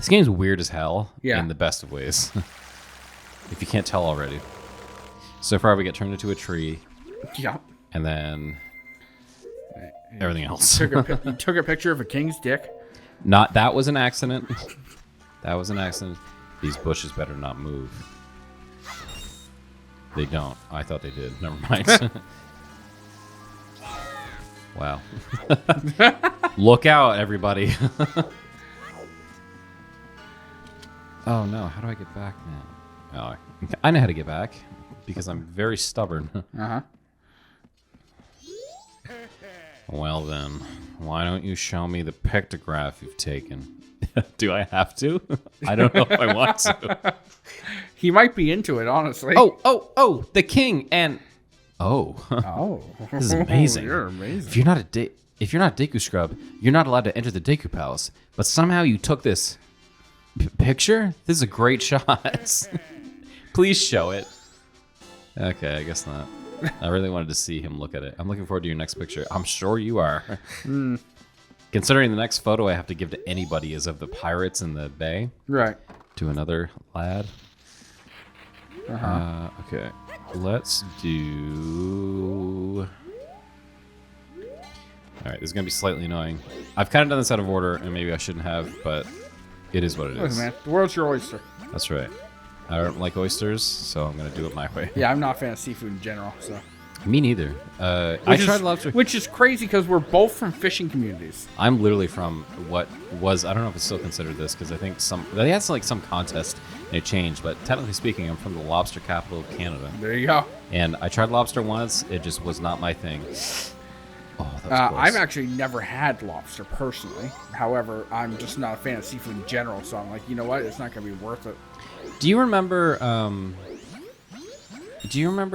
This game's weird as hell Yeah. in the best of ways. If you can't tell already. So far, we get turned into a tree, Yeah. and then everything else. You took a picture of a king's dick. That was an accident. That was an accident. These bushes better not move. They don't. I thought they did. Never mind. Wow. Look out, everybody. Oh no, how do I get back now? Oh, I know how to get back because I'm very stubborn. Uh-huh. Well then, why don't you show me the pictograph you've taken? Do I have to? I don't know if I want to. He might be into it, honestly. Oh, the king and Oh. this is amazing. You're amazing. If you're not a Deku scrub, you're not allowed to enter the Deku Palace. But somehow you took this picture? This is a great shot. Please show it. Okay, I guess not. I really wanted to see him look at it. I'm looking forward to your next picture. I'm sure you are. Considering the next photo I have to give to anybody is of the pirates in the bay. Right. To another lad. Okay. Let's do... Alright, this is going to be slightly annoying. I've kind of done this out of order, and maybe I shouldn't have, but it is what it is. Listen, man, the world's your oyster. That's right. I don't like oysters, so I'm going to do it my way. Yeah, I'm not a fan of seafood in general, so. Me neither. I tried lobster. Which is crazy because we're both from fishing communities. I'm literally from what was, I don't know if it's still considered this, because I think they had some contest and it changed, but technically speaking, I'm from the lobster capital of Canada. There you go. And I tried lobster once, it just was not my thing. Oh, that was gross. I've actually never had lobster personally. However, I'm just not a fan of seafood in general, so I'm like, you know what? It's not going to be worth it. Do you remember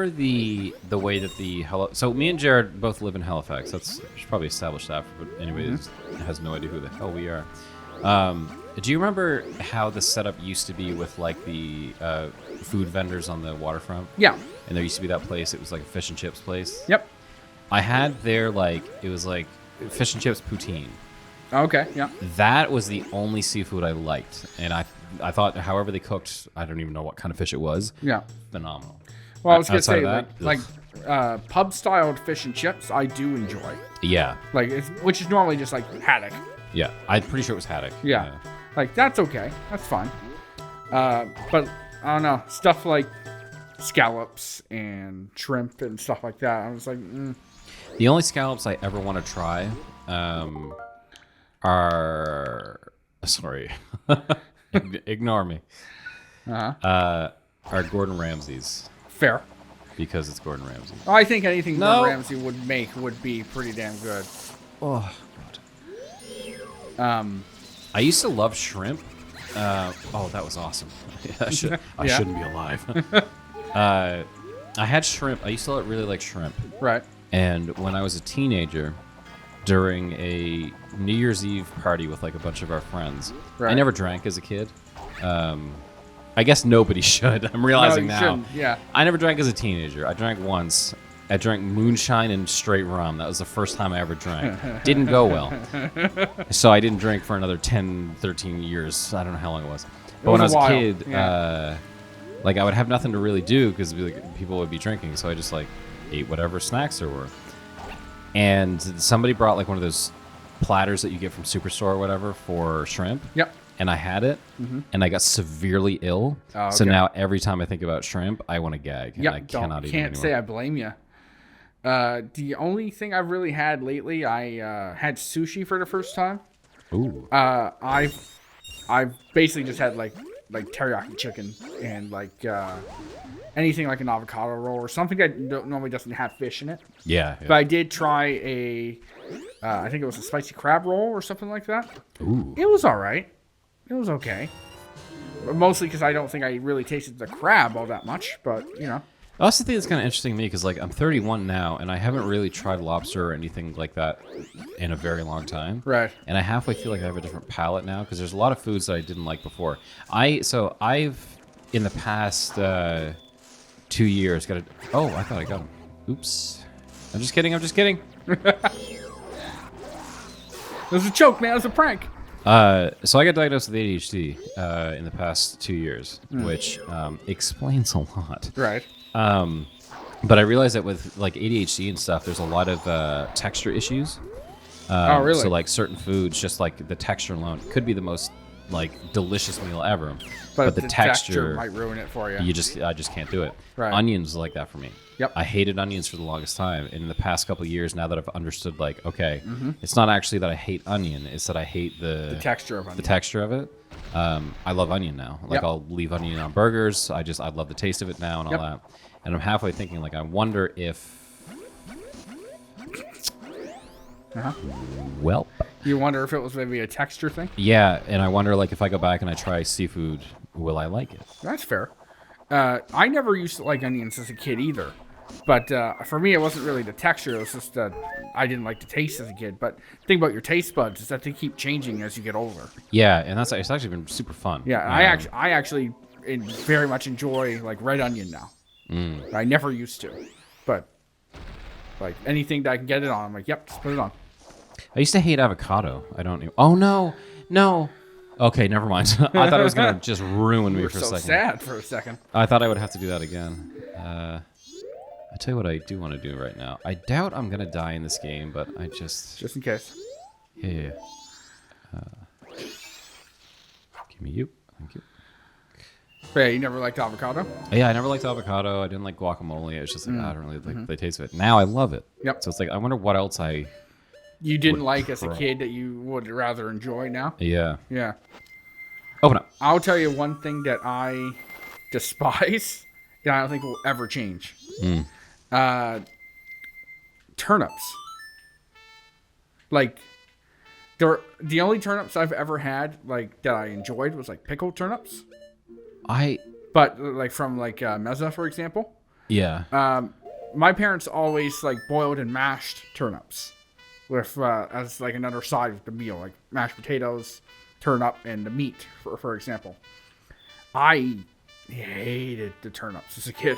the way that the so me and Jared both live in Halifax. I should probably establish that, but anybody that has no idea who the hell we are. Do you remember how the setup used to be with like the food vendors on the waterfront? Yeah. And there used to be that place. It was like a fish and chips place. Yep. I had their it was like fish and chips poutine. Okay. Yeah. That was the only seafood I liked, and I thought however they cooked, I don't even know what kind of fish it was. Yeah. Phenomenal. Well, I was gonna Outside say of that, pub-styled fish and chips, I do enjoy. Yeah. Which is normally just like haddock. Yeah, I'm pretty sure it was haddock. Yeah. Like that's okay. That's fine. But I don't know, stuff like scallops and shrimp and stuff like that. I was like, The only scallops I ever want to try are sorry, ignore me. Are Gordon Ramsay's. Fair. Because it's Gordon Ramsay. I think anything Gordon Ramsay would make would be pretty damn good. Oh God. I used to love shrimp. Oh, that was awesome. I shouldn't be alive. I had shrimp. I used to really like shrimp. Right. And when I was a teenager, during a New Year's Eve party with like a bunch of our friends, I never drank as a kid. I guess nobody should. I'm realizing now. Yeah. I never drank as a teenager. I drank once. I drank moonshine and straight rum. That was the first time I ever drank. Didn't go well. So I didn't drink for another 10, 13 years. I don't know how long it was. But when I was a kid, I would have nothing to really do because people would be drinking. So I just ate whatever snacks there were. And somebody brought one of those platters that you get from Superstore or whatever for shrimp. Yep. And I had it, and I got severely ill. Oh, okay. So now every time I think about shrimp, I want to gag. Yeah, I cannot eat it anymore. Can't say I blame you. The only thing I've really had lately, I had sushi for the first time. Ooh. I've basically just had like teriyaki chicken and anything like an avocado roll or something that normally doesn't have fish in it. Yeah. But I did try I think it was a spicy crab roll or something like that. Ooh. It was all right. It was okay. Mostly because I don't think I really tasted the crab all that much, but, you know. I also think it's kind of interesting to me because, I'm 31 now, and I haven't really tried lobster or anything like that in a very long time. Right. And I halfway feel like I have a different palate now because there's a lot of foods that I didn't like before. I've, in the past 2 years, got a... Oh, I thought I got him. Oops. I'm just kidding. It was a joke, man. It was a prank. So I got diagnosed with ADHD in the past 2 years, which explains a lot. Right. But I realized that with like ADHD and stuff, there's a lot of texture issues. Oh, really? So like certain foods, just like the texture alone, could be the most like delicious meal ever. But the texture might ruin it for you. I just can't do it. Right. Onions is like that for me. Yep. I hated onions for the longest time. And in the past couple of years, now that I've understood, like, okay, it's not actually that I hate onion; it's that I hate the texture of onion. The texture of it. I love onion now. Like, Yep. I'll leave onion on burgers. I love the taste of it now and all that. And I'm halfway thinking, like, I wonder if. Well. You wonder if it was maybe a texture thing? Yeah, and I wonder, like, if I go back and I try seafood, will I like it? That's fair. I never used to like onions as a kid either. But for me, it wasn't really the texture. It was just I didn't like the taste as a kid. But the thing about your taste buds is that they keep changing as you get older. Yeah, and it's actually been super fun. Yeah, I actually very much enjoy like red onion now. I never used to. But like anything that I can get it on, I'm like, yep, just put it on. I used to hate avocado. I don't know. Oh, no. Okay, never mind. I thought it was going to just ruin me for a second. Sad for a second. I thought I would have to do that again. I tell you what I do want to do right now. I doubt I'm going to die in this game, but I just... Just in case. Yeah. Give me you. Thank you. But yeah, you never liked avocado? Yeah, I never liked avocado. I didn't like guacamole. It was just like, I don't really like the taste of it. Now I love it. Yep. So it's like, I wonder what else You didn't like as a kid that you would rather enjoy now? Yeah. Yeah. Open up. I'll tell you one thing that I despise that I don't think will ever change. Turnips. Like, the only turnips I've ever had, like, that I enjoyed was, like, pickled turnips. But, like, from, like, Meza, for example. Yeah. My parents always, like, boiled and mashed turnips. With as like another side of the meal, like mashed potatoes, turnip, and the meat, for example. I hated the turnips as a kid.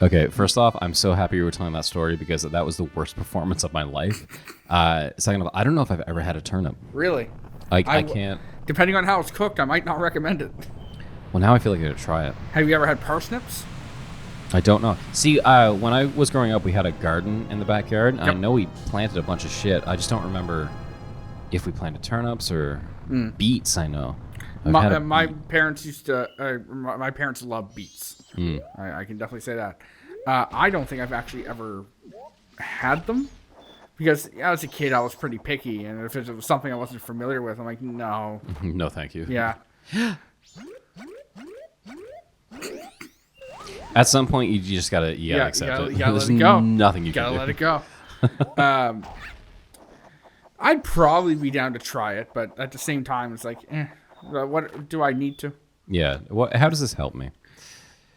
Okay, first off, I'm so happy you were telling that story because that was the worst performance of my life. Second of all, I don't know if I've ever had a turnip. Really? I can't. Depending on how it's cooked, I might not recommend it. Well, now I feel like I gotta try it. Have you ever had parsnips? I don't know. See, when I was growing up, we had a garden in the backyard. And I know we planted a bunch of shit. I just don't remember if we planted turnips or beets. I know. My parents used to. My parents love beets. I can definitely say that. I don't think I've actually ever had them because as a kid I was pretty picky, and if it was something I wasn't familiar with, I'm like, no. No, thank you. Yeah. At some point, you just gotta accept it. You gotta There's let it go. Nothing you can do. Gotta let it go. I'd probably be down to try it, but at the same time, it's like, what do I need to? Yeah. How does this help me?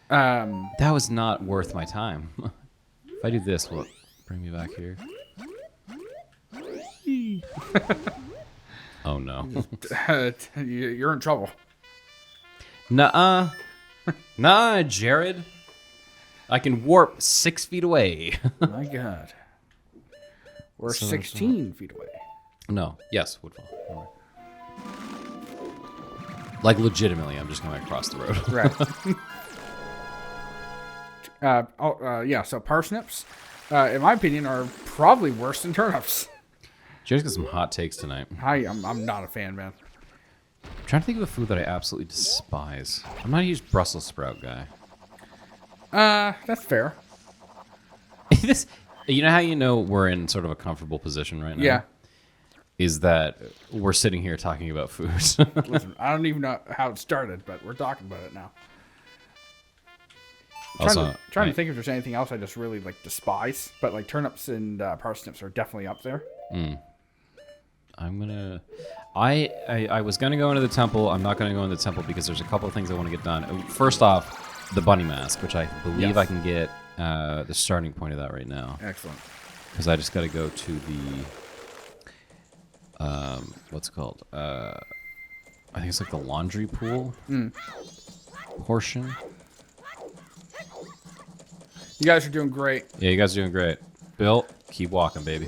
That was not worth my time. If I do this, will it bring me back here? Oh no. You're in trouble. Nuh-uh. Nah, Jared. I can warp 6 feet away. My God. We're 16 feet away. No. Yes, Woodfall. Like, legitimately, I'm just going across the road. Right. Yeah, so parsnips, in my opinion, are probably worse than turnips. Jared's got some hot takes tonight. I'm not a fan, man. I'm trying to think of a food that I absolutely despise. I'm not a huge Brussels sprout guy. That's fair. You know how you know we're in sort of a comfortable position right now? Yeah. Is that we're sitting here talking about food. Listen, I don't even know how it started, but we're talking about it now. Trying to think if there's anything else I just really like despise, but like turnips and parsnips are definitely up there. I was gonna go into the temple. I'm not gonna go into the temple because there's a couple of things I want to get done. First off, the bunny mask, which I believe I can get the starting point of that right now. Excellent. Because I just got to go to the what's it called? I think it's like the laundry pool portion. You guys are doing great. Yeah, you guys are doing great. Bill, keep walking, baby.